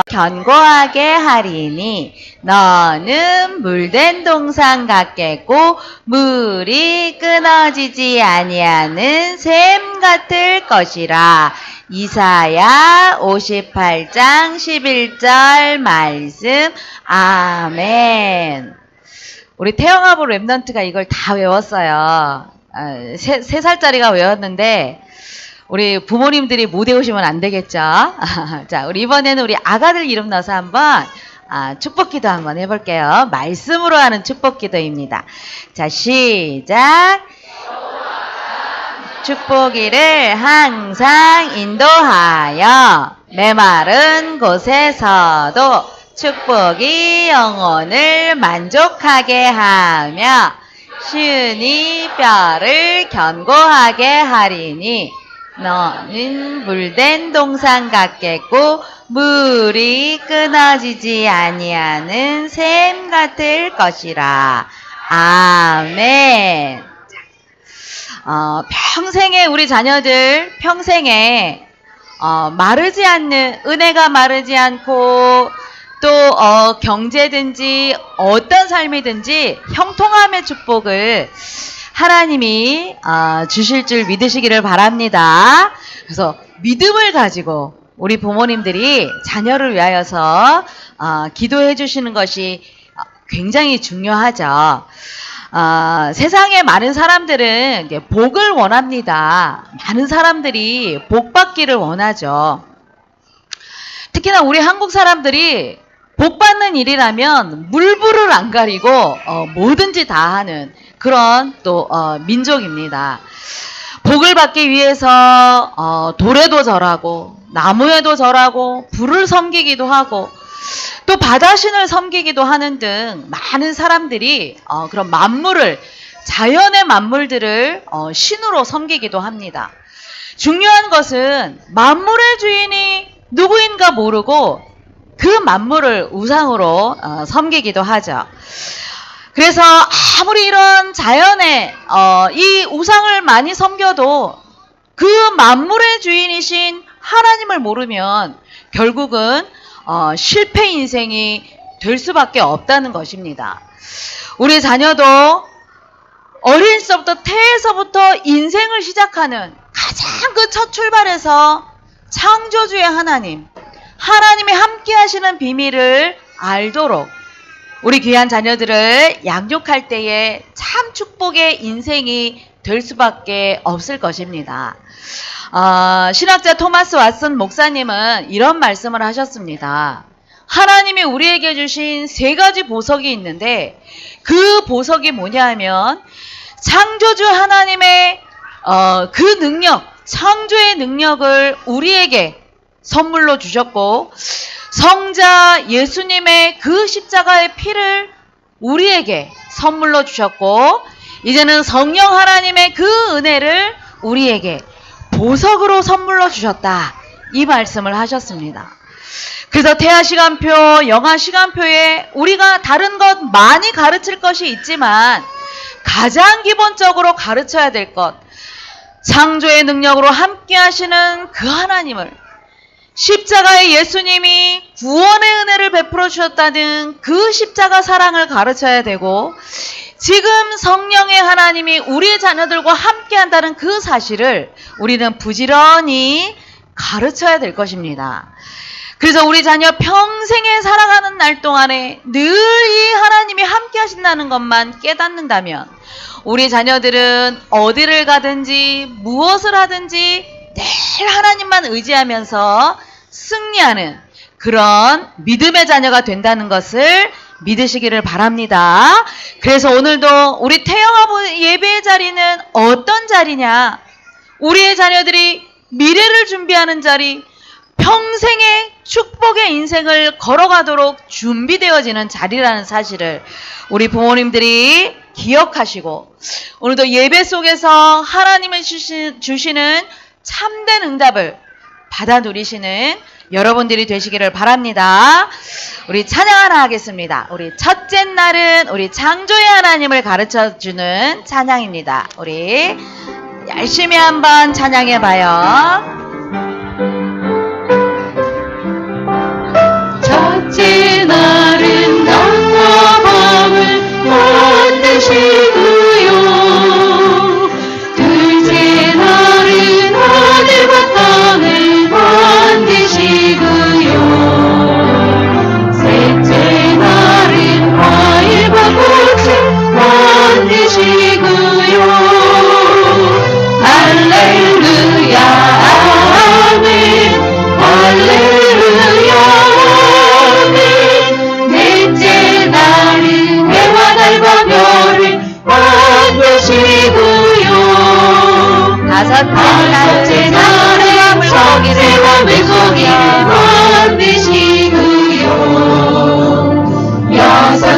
견고하게 하리니 너는 물된 동산 같겠고 물이 끊어지지 아니하는 샘 같을 것이라. 이사야 58장 11절 말씀. 아멘. 우리 태영아부 랩넌트가 이걸 다 외웠어요. 3살짜리가 외웠는데 우리 부모님들이 못 외우시면 안 되겠죠? 자, 우리 이번에는 우리 아가들 이름 넣어서 한번 축복기도 한번 해볼게요. 말씀으로 하는 축복기도입니다. 자, 시작. 축복이를 항상 인도하여 메마른 곳에서도 축복이 영혼을 만족하게 하며 시은이 뼈를 견고하게 하리니 너는 물된 동산 같겠고 물이 끊어지지 아니하는 샘 같을 것이라. 아멘. 평생에 우리 자녀들 평생에 마르지 않는 은혜가 마르지 않고 또 경제든지 어떤 삶이든지 형통함의 축복을 하나님이 주실 줄 믿으시기를 바랍니다. 그래서 믿음을 가지고 우리 부모님들이 자녀를 위하여서 기도해 주시는 것이 굉장히 중요하죠. 세상에 많은 사람들은 복을 원합니다. 많은 사람들이 복 받기를 원하죠. 특히나 우리 한국 사람들이 복 받는 일이라면 물불을 안 가리고 뭐든지 다 하는 그런 또 민족입니다. 복을 받기 위해서 돌에도 절하고 나무에도 절하고 불을 섬기기도 하고 또 바다신을 섬기기도 하는 등 많은 사람들이 그런 만물을 자연의 만물들을 신으로 섬기기도 합니다. 중요한 것은 만물의 주인이 누구인가 모르고 그 만물을 우상으로 섬기기도 하죠. 그래서 아무리 이런 자연의 이 우상을 많이 섬겨도 그 만물의 주인이신 하나님을 모르면 결국은 실패 인생이 될 수밖에 없다는 것입니다. 우리 자녀도 어린 시절부터 태에서부터 인생을 시작하는 가장 그 첫 출발에서 창조주의 하나님이 함께 하시는 비밀을 알도록 우리 귀한 자녀들을 양육할 때에 참 축복의 인생이 될 수밖에 없을 것입니다. 신학자 토마스 왓슨 목사님은 이런 말씀을 하셨습니다. 하나님이 우리에게 주신 3가지 보석이 있는데 그 보석이 뭐냐 하면 창조주 하나님의 그 능력, 창조의 능력을 우리에게 선물로 주셨고 성자 예수님의 그 십자가의 피를 우리에게 선물로 주셨고 이제는 성령 하나님의 그 은혜를 우리에게 보석으로 선물로 주셨다. 이 말씀을 하셨습니다. 그래서 태아 시간표, 영아 시간표에 우리가 다른 것 많이 가르칠 것이 있지만 가장 기본적으로 가르쳐야 될 것, 창조의 능력으로 함께 하시는 그 하나님을 십자가의 예수님이 구원의 은혜를 베풀어 주셨다는 그 십자가 사랑을 가르쳐야 되고 지금 성령의 하나님이 우리 자녀들과 함께 한다는 그 사실을 우리는 부지런히 가르쳐야 될 것입니다. 그래서 우리 자녀 평생에 살아가는 날 동안에 늘 이 하나님이 함께 하신다는 것만 깨닫는다면 우리 자녀들은 어디를 가든지 무엇을 하든지 늘 하나님만 의지하면서 승리하는 그런 믿음의 자녀가 된다는 것을 믿으시기를 바랍니다. 그래서 오늘도 우리 태영아부 예배의 자리는 어떤 자리냐? 우리의 자녀들이 미래를 준비하는 자리, 평생의 축복의 인생을 걸어가도록 준비되어지는 자리라는 사실을 우리 부모님들이 기억하시고 오늘도 예배 속에서 하나님이 주시는 참된 응답을 받아 누리시는 여러분들이 되시기를 바랍니다. 우리 찬양 하나 하겠습니다. 우리 첫째 날은 우리 창조의 하나님을 가르쳐주는 찬양입니다. 우리 열심히 한번 찬양해봐요.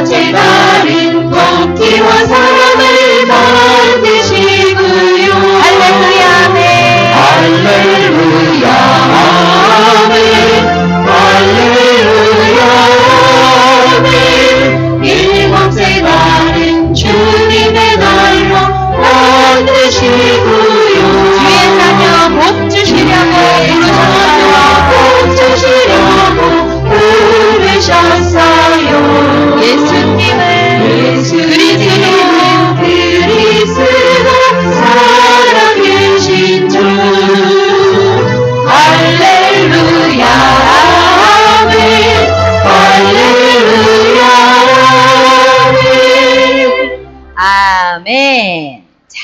번째 날은 먹기와 사람을 만드시고요. 할렐루야 아멘. 할렐루야 아멘. 할렐루야 아멘. 일곱째 날은 주님의 날로 만드시고요. 주의 자녀 복 주시려고 부르셨어요. 부르셨어요. 예수님을 그리스도 살아계신 주. 할렐루야 아멘. 할렐루야 아멘. 아멘. 자,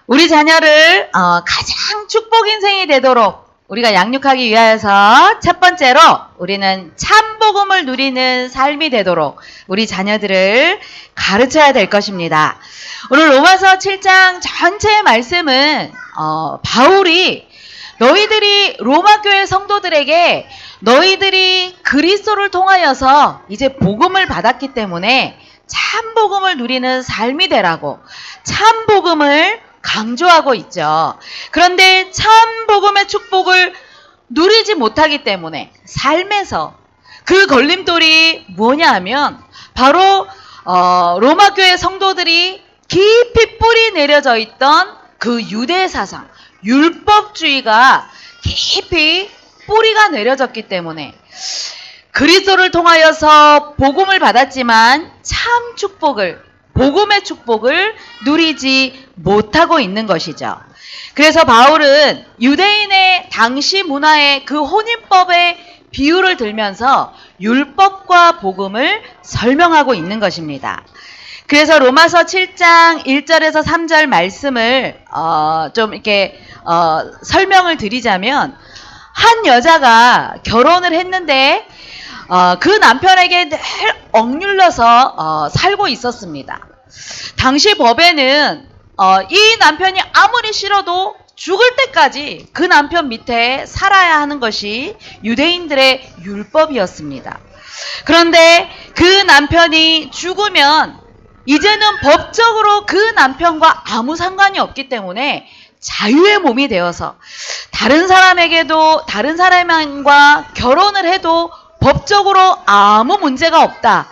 우리 자녀를 가장 축복 인생이 되도록 우리가 양육하기 위하여서 첫 번째로 우리는 참 복음을 누리는 삶이 되도록 우리 자녀들을 가르쳐야 될 것입니다. 오늘 로마서 7장 전체의 말씀은 바울이 너희들이 로마 교회 성도들에게 너희들이 그리스도를 통하여서 이제 복음을 받았기 때문에 참 복음을 누리는 삶이 되라고 참 복음을 강조하고 있죠. 그런데 참 복음의 축복을 누리지 못하기 때문에 삶에서 그 걸림돌이 뭐냐 하면 바로 로마 교회 성도들이 깊이 뿌리 내려져 있던 그 유대 사상, 율법주의가 깊이 뿌리가 내려졌기 때문에 그리스도를 통하여서 복음을 받았지만 참 축복을, 복음의 축복을 누리지 못하고 있는 것이죠. 그래서 바울은 유대인의 당시 문화의 그 혼인법의 비유를 들면서 율법과 복음을 설명하고 있는 것입니다. 그래서 로마서 7장 1절에서 3절 말씀을 좀 이렇게 설명을 드리자면 한 여자가 결혼을 했는데 그 남편에게 늘 억눌려서 살고 있었습니다. 당시 법에는 이 남편이 아무리 싫어도 죽을 때까지 그 남편 밑에 살아야 하는 것이 유대인들의 율법이었습니다. 그런데 그 남편이 죽으면 이제는 법적으로 그 남편과 아무 상관이 없기 때문에 자유의 몸이 되어서 다른 사람과 결혼을 해도 법적으로 아무 문제가 없다.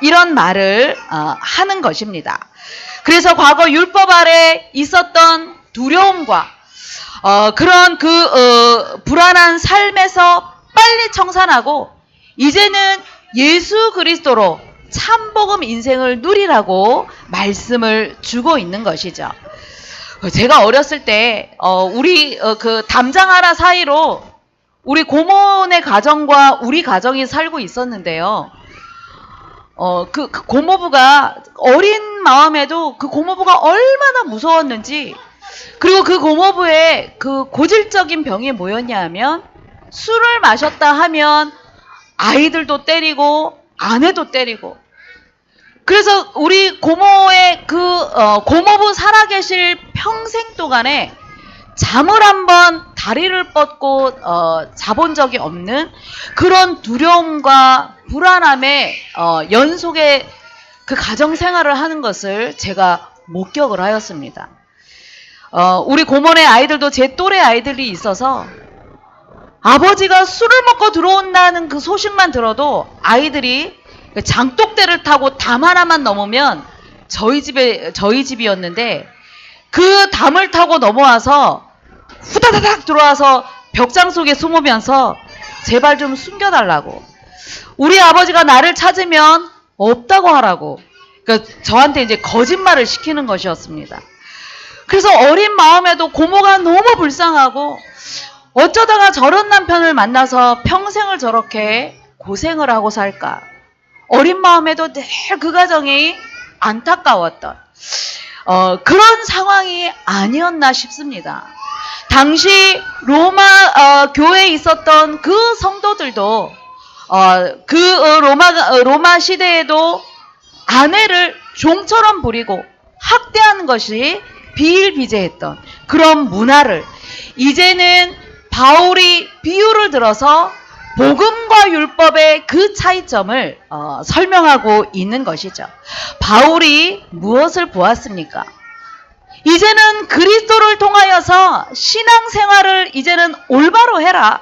이런 말을 하는 것입니다. 그래서 과거 율법 아래 있었던 두려움과 그런 불안한 삶에서 빨리 청산하고 이제는 예수 그리스도로 참복음 인생을 누리라고 말씀을 주고 있는 것이죠. 제가 어렸을 때 우리 그 담장 하나 사이로 우리 고모네 가정과 우리 가정이 살고 있었는데요. 그 고모부가 어린 마음에도 그 고모부가 얼마나 무서웠는지, 그리고 그 고모부의 그 고질적인 병이 뭐였냐 하면 술을 마셨다 하면 아이들도 때리고 아내도 때리고, 그래서 우리 고모의 고모부 살아계실 평생 동안에 잠을 한번 다리를 뻗고 자본 적이 없는 그런 두려움과 불안함의 연속의 그 가정 생활을 하는 것을 제가 목격을 하였습니다. 우리 고모네 아이들도 제 또래 아이들이 있어서 아버지가 술을 먹고 들어온다는 그 소식만 들어도 아이들이 장독대를 타고 담 하나만 넘으면 저희 집이었는데 그 담을 타고 넘어와서 후다다닥 들어와서 벽장 속에 숨으면서 제발 좀 숨겨달라고, 우리 아버지가 나를 찾으면 없다고 하라고, 그러니까 저한테 이제 거짓말을 시키는 것이었습니다. 그래서 어린 마음에도 고모가 너무 불쌍하고 어쩌다가 저런 남편을 만나서 평생을 저렇게 고생을 하고 살까, 어린 마음에도 늘 그 가정이 안타까웠던 그런 상황이 아니었나 싶습니다. 당시 로마 교회에 있었던 그 성도들도 로마 시대에도 아내를 종처럼 부리고 학대하는 것이 비일비재했던 그런 문화를 이제는 바울이 비유를 들어서 복음과 율법의 그 차이점을 설명하고 있는 것이죠. 바울이 무엇을 보았습니까? 이제는 그리스도를 통하여서 신앙생활을 이제는 올바로 해라.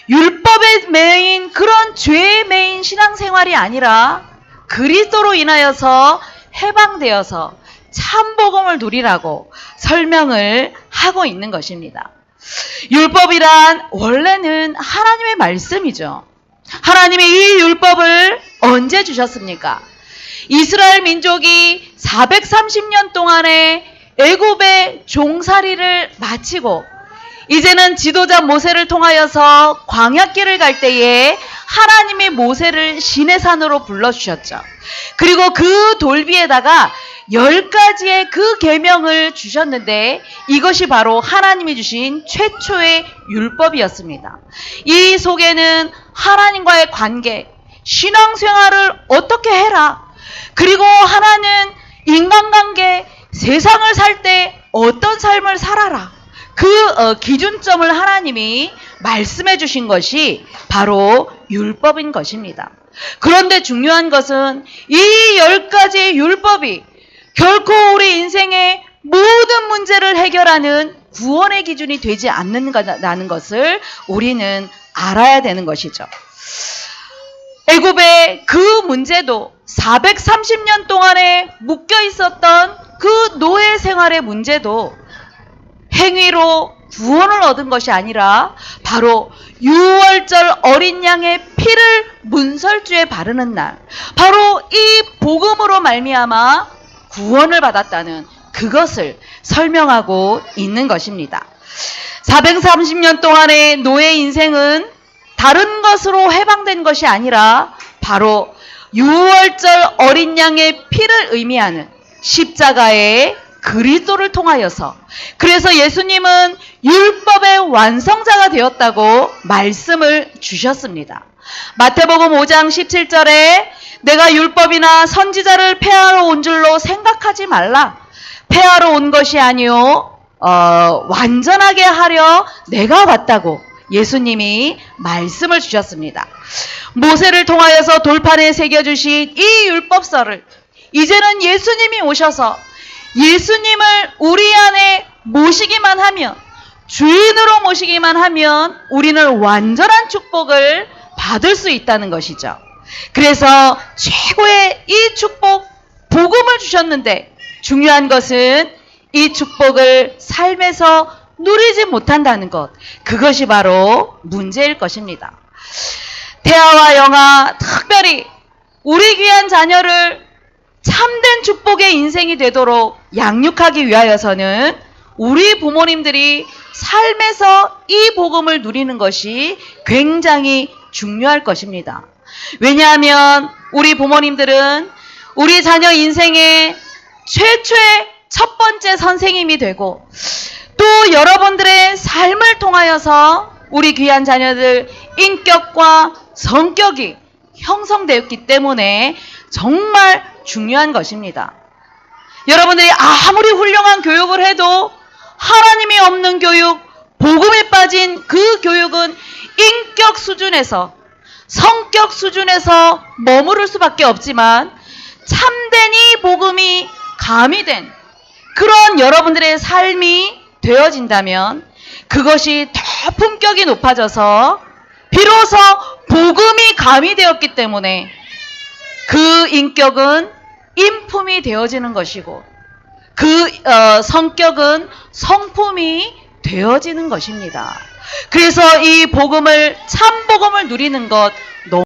율법에 매인 그런 죄에 매인 신앙생활이 아니라 그리스도로 인하여서 해방되어서 참복음을 누리라고 설명을 하고 있는 것입니다. 율법이란 원래는 하나님의 말씀이죠. 하나님이 이 율법을 언제 주셨습니까? 이스라엘 민족이 430년 동안의 애굽의 종살이를 마치고 이제는 지도자 모세를 통하여서 광야길을 갈 때에 하나님이 모세를 시내산으로 불러주셨죠. 그리고 그 돌비에다가 10가지의 그 계명을 주셨는데 이것이 바로 하나님이 주신 최초의 율법이었습니다. 이 속에는 하나님과의 관계, 신앙생활을 어떻게 해라. 그리고 하나는 인간관계, 세상을 살 때 어떤 삶을 살아라. 그 기준점을 하나님이 말씀해 주신 것이 바로 율법인 것입니다. 그런데 중요한 것은 이 10가지의 율법이 결코 우리 인생의 모든 문제를 해결하는 구원의 기준이 되지 않는다는 것을 우리는 알아야 되는 것이죠. 애굽의 그 문제도 430년 동안에 묶여 있었던 그 노예 생활의 문제도 행위로 구원을 얻은 것이 아니라 바로 유월절 어린 양의 피를 문설주에 바르는 날, 바로 이 복음으로 말미암아 구원을 받았다는 그것을 설명하고 있는 것입니다. 430년 동안의 노예 인생은 다른 것으로 해방된 것이 아니라 바로 유월절 어린 양의 피를 의미하는 십자가의 그리스도를 통하여서, 그래서 예수님은 율법의 완성자가 되었다고 말씀을 주셨습니다. 마태복음 5장 17절에 내가 율법이나 선지자를 폐하러 온 줄로 생각하지 말라. 폐하러 온 것이 아니요 완전하게 하려 내가 왔다고 예수님이 말씀을 주셨습니다. 모세를 통하여서 돌판에 새겨주신 이 율법서를 이제는 예수님이 오셔서 예수님을 우리 안에 모시기만 하면, 주인으로 모시기만 하면 우리는 완전한 축복을 받을 수 있다는 것이죠. 그래서 최고의 이 축복, 복음을 주셨는데 중요한 것은 이 축복을 삶에서 누리지 못한다는 것, 그것이 바로 문제일 것입니다. 태아와 영아, 특별히 우리 귀한 자녀를 참된 축복의 인생이 되도록 양육하기 위하여서는 우리 부모님들이 삶에서 이 복음을 누리는 것이 굉장히 중요할 것입니다. 왜냐하면 우리 부모님들은 우리 자녀 인생의 최초의 첫 번째 선생님이 되고 또 여러분들의 삶을 통하여서 우리 귀한 자녀들 인격과 성격이 형성되었기 때문에 정말 중요한 것입니다. 여러분들이 아무리 훌륭한 교육을 해도 하나님이 없는 교육, 복음에 빠진 그 교육은 인격 수준에서, 성격 수준에서 머무를 수밖에 없지만 참된 이 복음이 가미된 그런 여러분들의 삶이 되어진다면 그것이 더 품격이 높아져서 비로소 복음이 가미되었기 때문에 그 인격은 인품이 되어지는 것이고 그 성격은 성품이 되어지는 것입니다. 그래서 이 복음을, 참 복음을 누리는 것 너무